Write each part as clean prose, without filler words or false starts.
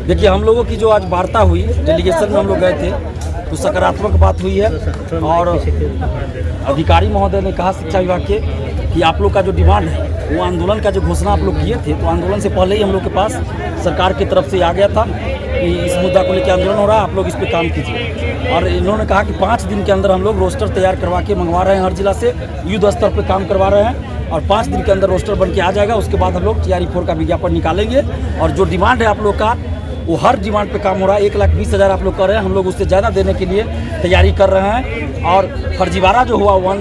देखिए, हम लोगों की जो आज वार्ता हुई, डेलीगेशन में हम लोग गए थे, तो सकारात्मक बात हुई है। और अधिकारी महोदय ने कहा शिक्षा विभाग के कि आप लोग का जो डिमांड है, वो आंदोलन का जो घोषणा आप लोग किए थे, तो आंदोलन से पहले ही हम लोग के पास सरकार की तरफ से आ गया था कि इस मुद्दा को लेकर आंदोलन हो रहा है, आप लोग इस पर काम कीजिए। और इन्होंने कहा कि 5 दिन के अंदर हम लोग रोस्टर तैयार करवा के मंगवा रहे हैं, हर जिला से युद्ध स्तर पर काम करवा रहे हैं, और 5 दिन के अंदर रोस्टर बन के आ जाएगा। उसके बाद हम लोग TRE-4 का विज्ञापन निकालेंगे। और जो डिमांड है आप लोग का, वो हर डिमांड पे काम हो रहा है। 1,20,000 आप लोग कर रहे हैं, हम लोग उससे ज़्यादा देने के लिए तैयारी कर रहे हैं। और फर्जीवाड़ा जो हुआ 1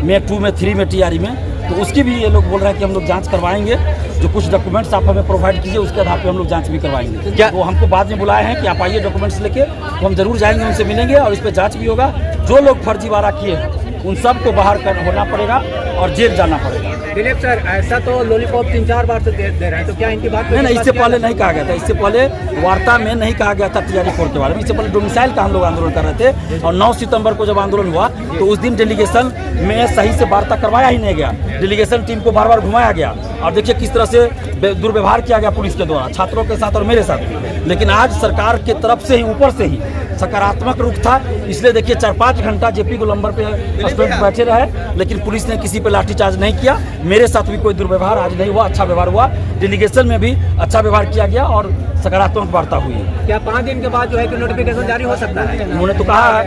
में, 2 में, 3 में TRE में, तो उसकी भी ये लोग बोल रहे हैं कि हम लोग जांच करवाएंगे। जो कुछ डॉक्यूमेंट्स आप हमें प्रोवाइड कीजिए, उसके आधार पे हम लोग जांच भी करवाएंगे। क्या वो हमको बाद में बुलाए हैं कि आप आइए डॉक्यूमेंट्स लेके, तो हम जरूर जाएंगे, उनसे मिलेंगे और इस पर जाँच भी होगा। जो लोग फर्जीवाड़ा किए हैं उन सबको बाहर होना पड़ेगा और जेल जाना पड़ेगा। दिलीप सर, ऐसा तो लॉलीपॉप 3-4 बार से दे रहे हैं, तो क्या इनकी बात नहीं, इससे पहले नहीं कहा गया था। इससे पहले वार्ता में नहीं कहा गया था TRE-4 के बारे में। इससे पहले डोमिसाइल का हम लोग आंदोलन कर रहे थे, और 9 सितंबर को जब आंदोलन हुआ तो उस दिन डेलीगेशन में सही से वार्ता करवाया ही नहीं गया। डेलीगेशन टीम को बार बार घुमाया गया, और देखिए किस तरह से दुर्व्यवहार किया गया पुलिस के द्वारा, छात्रों के साथ और मेरे साथ। लेकिन आज सरकार के तरफ से ही, ऊपर से ही सकारात्मक रुख था। इसलिए देखिए 4-5 घंटा JP गोलंबर पे स्टूडेंट बैठे रहे, लेकिन पुलिस ने किसी पे लाठीचार्ज नहीं किया। मेरे साथ भी कोई दुर्व्यवहार आज नहीं हुआ, अच्छा व्यवहार हुआ। डेलीगेशन में भी अच्छा व्यवहार किया गया और सकारात्मक वार्ता हुई है। क्या 5 दिन के बाद जो है कि नोटिफिकेशन जारी हो सकता है? उन्होंने तो कहा है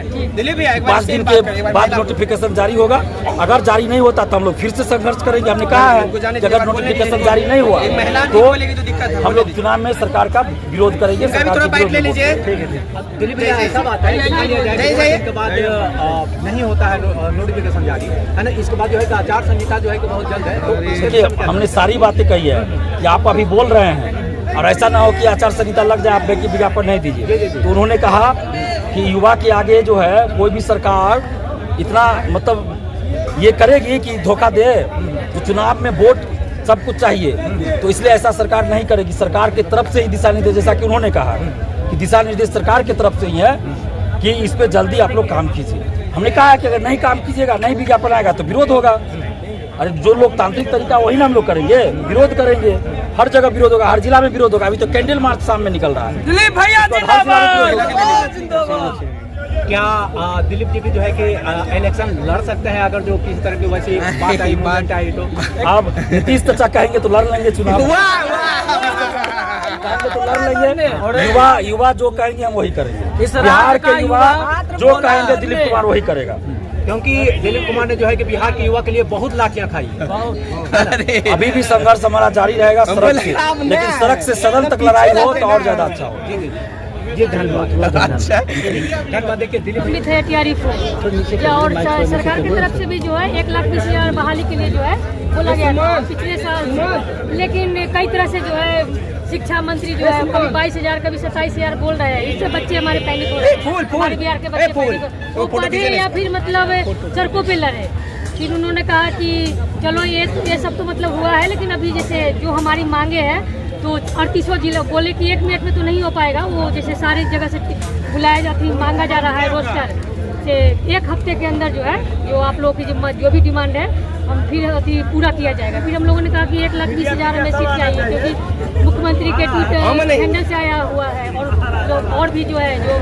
5 दिन के बाद नोटिफिकेशन जारी होगा। अगर जारी नहीं होता तो हम लोग फिर से संघर्ष करेंगे। हमने कहा है कि अगर नोटिफिकेशन जारी नहीं हुआ तो हम लोग चुनाव में सरकार का विरोध करेंगे। ऐसा बात है इसके बाद नहीं होता है नोटिफिकेशन जारी, है ना? इसके बाद जो है कि आचार संहिता जो है कि बहुत जल्द है। देखिए, हमने सारी बातें कही है कि आप अभी बोल रहे हैं, और ऐसा ना हो कि आचार संहिता लग जाए, आप विज्ञापन नहीं दीजिए। तो उन्होंने कहा कि युवा के आगे जो है कोई भी सरकार इतना मतलब ये करेगी कि धोखा दे, तो चुनाव में वोट सब कुछ चाहिए, तो इसलिए ऐसा सरकार नहीं करेगी। सरकार की तरफ से ही दिशा निर्देश, जैसा कि उन्होंने कहा कि दिशा निर्देश सरकार की तरफ से ही है कि इस पे जल्दी आप लोग काम कीजिए। हमने कहा है कि अगर नहीं काम कीजिएगा, नहीं विज्ञापन आएगा तो विरोध होगा। अरे जो लोकतांत्रिक तरीका वही ना हम लोग करेंगे, विरोध करेंगे। हर जगह विरोध होगा, हर जिला में विरोध होगा। अभी तो कैंडल मार्च शाम में निकल रहा है। दिलीप भैया क्या दिलीप जी भी जो है कि इलेक्शन लड़ सकते हैं अगर जो किसी तरह की वैसी बात आई तो? अब नीतीश चाचा कहेंगे तो लड़ लेंगे चुनाव, तो लड़ लेंगे। युवा जो कहेंगे हम वही करेंगे। बिहार के युवा जो कहेंगे दिलीप कुमार वही करेगा, क्योंकि दिलीप कुमार ने जो है कि बिहार के युवा के लिए बहुत लाठियां खाई। अभी भी संघर्ष हमारा जारी रहेगा सड़क से, लेकिन सड़क से सदन तक लड़ाई हो तो और ज्यादा अच्छा हो। जी धन्यवाद। अच्छा धन्यवाद। देखिए दिलीप है TRE-4 और सरकार की तरफ से भी जो है 1,20,000 बहाली के लिए जो है बोला गया था पिछले साल, लेकिन कई तरह से जो है शिक्षा मंत्री जो है कभी 22,000 कभी 27,000 बोल रहे हैं। इससे बच्चे हमारे पैनिक हो रहे हैं, हमारे बिहार के बच्चे पैनिक वो पढ़े या फिर मतलब सड़कों पे लड़े। फिर उन्होंने कहा कि चलो ये सब तो मतलब हुआ है, लेकिन अभी जैसे जो हमारी मांगे हैं तो 38 जिला बोले कि 1 मिनट में तो नहीं हो पाएगा। वो जैसे सारी जगह से बुलाया जाती मांगा जा रहा है रोस्टर से 1 हफ्ते के अंदर जो है जो आप लोगों की जो भी डिमांड है हम फिर अति पूरा किया जाएगा। फिर हम लोगों ने कहा कि 1,20,000 हमें सीट चाहिए, क्योंकि मुख्यमंत्री के ट्वीट हैंडल से आया हुआ है। और भी जो है जो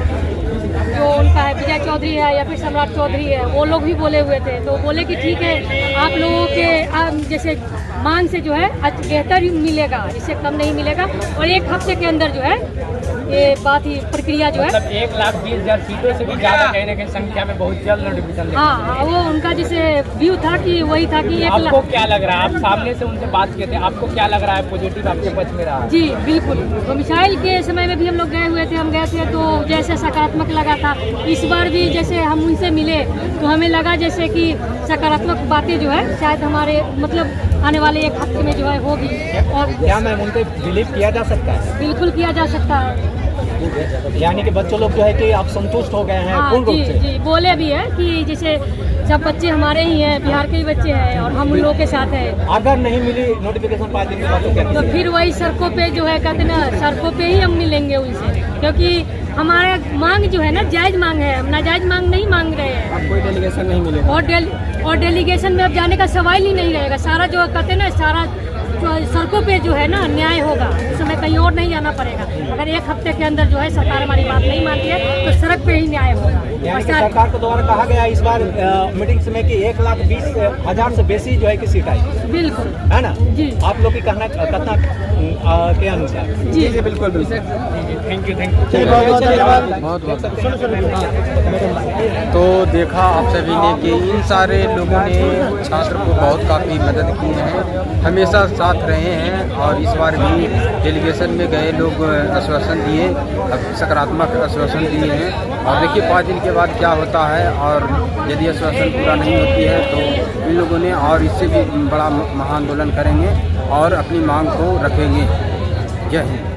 उनका है विजय चौधरी है या फिर सम्राट चौधरी है, वो लोग भी बोले हुए थे। तो बोले कि ठीक है, आप लोगों के जैसे मांग से जो है बेहतर ही मिलेगा, इससे कम नहीं मिलेगा। और 1 हफ्ते के अंदर जो है ये बात ही प्रक्रिया जो है मतलब 1,20,000 सीटों से भी ज्यादा कहीं ना कहीं संख्या में बहुत जल्द नोटिफिकेशन। हाँ, वो उनका जैसे व्यू था कि वही था कि 1 लाख। आपको क्या लग रहा है, आप सामने से उनसे बात किए थे, आपको क्या लग रहा है पॉजिटिव आपके पक्ष में रहा? जी बिल्कुल, तो मिसाइल के समय में भी हम लोग गए हुए थे, हम गए थे तो जैसे सकारात्मक लगा था। इस बार भी जैसे हम उनसे मिले तो हमें लगा जैसे कि सकारात्मक बातें जो है शायद हमारे मतलब आने वाले 1 हफ्ते में जो है होगी। और क्या मैम उन पर बिलीव किया जा सकता है? बिल्कुल किया जा सकता है। यानी कि बच्चों लोग जो है कि आप संतुष्ट हो गए हैं? हाँ, पूर्ण रूप से जी बोले भी है कि जैसे सब बच्चे हमारे ही हैं, बिहार के ही बच्चे हैं और हम उन लोगों के साथ हैं। अगर नहीं मिली नोटिफिकेशन 5 दिन के बाद तो क्या? तो फिर वही सड़कों पे जो है कहते ना, सड़कों पे ही हम मिलेंगे उनसे, क्योंकि हमारा मांग जो है ना जायज मांग है, हम नाजायज मांग नहीं मांग रहे हैं। अब कोई डेलीगेशन नहीं मिलेगा और डेलीगेशन में अब जाने का सवाल ही नहीं रहेगा। सारा जो कहते ना, सारा सड़कों पे जो है ना न्याय होगा, उस समय कहीं और नहीं जाना पड़ेगा। अगर एक हफ्ते के अंदर जो है सरकार हमारी बात नहीं मानती है तो सड़क पे ही न्याय होगा। यानी कि सरकार को द्वारा कहा गया इस बार मीटिंग में कि 1,20,000 से बेसी जो है कि सीट आई, बिल्कुल है ना जी। आप लोग की कहना कतना के अनुसार? जी बिल्कुल बिल्कुल। थैंक यू तो देखा आप सभी ने कि इन सारे लोगों ने छात्र को बहुत काफ़ी मदद की है, हमेशा साथ रहे हैं और इस बार भी डेलीगेशन में गए लोग आश्वासन दिए, सकारात्मक आश्वासन दिए हैं। और देखिए 5 दिन के बाद क्या होता है, और यदि आश्वासन पूरा नहीं होती है तो इन लोगों ने और इससे भी बड़ा महाआंदोलन करेंगे और अपनी मांग को रखेंगे। जय हिंद।